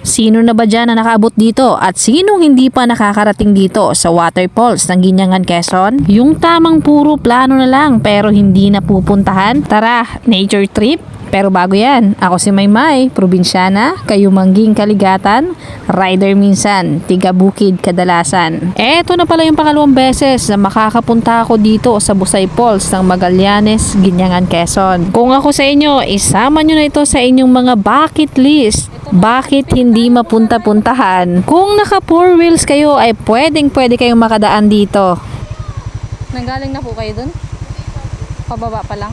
Sino na ba dyan na nakaabot dito at sinong hindi pa nakakarating dito sa waterfalls ng Ginyangan, Quezon? Yung tamang puro plano na lang pero hindi na pupuntahan? Tara, nature trip? Pero bago yan, ako si Maymay, probinsyana, kayumangging kaligatan, rider minsan, tiga bukid kadalasan. Eto na pala yung pangalawang beses na makakapunta ako dito sa Busay Falls ng Magallanes, Ginyangan, Quezon. Kung ako sa inyo, isama nyo na ito sa inyong mga bucket list. Bakit hindi mapunta-puntahan? Kung naka 4 wheels kayo ay pwede kayong makadaan dito. Nanggaling na po kayo dun? Pababa pa lang?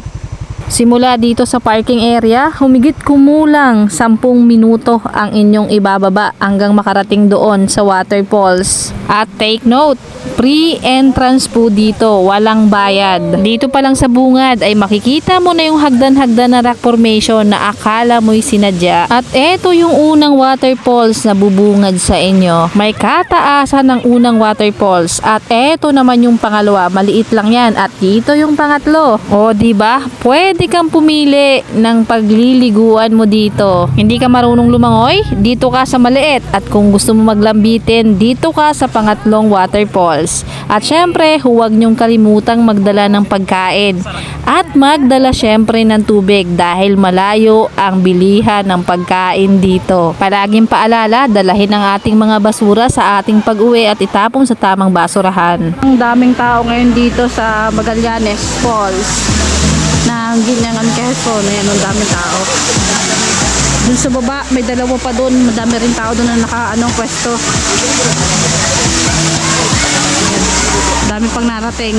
Simula dito sa parking area, humigit kumulang 10 minuto ang inyong ibababa hanggang makarating doon sa waterfalls. At take note, free entrance po dito, walang bayad. Dito pa lang sa bungad ay makikita mo na yung hagdan-hagdan na rock formation na akala mo'y sinadya. At eto yung unang waterfalls na bubungad sa inyo. May kataasan ng unang waterfalls at eto naman yung pangalawa, maliit lang yan. At dito yung pangatlo. O diba? Pwede kang pumili ng pagliliguan mo dito. Hindi ka marunong lumangoy? Dito ka sa maliit. At kung gusto mo maglambitin, dito ka sa pangatlong waterfalls. At syempre, huwag niyong kalimutang magdala ng pagkain. At magdala syempre ng tubig dahil malayo ang bilihan ng pagkain dito. Palaging paalala, dalahin ang ating mga basura sa ating pag-uwi at itapon sa tamang basurahan. Ang daming tao ngayon dito sa Magallanes Falls ng Ginyangan, Quezon. Ayan, ang daming tao. Dun sa baba, may dalawa pa dun. Madami rin tao dun na pwesto. Ayan. Dami pang narating.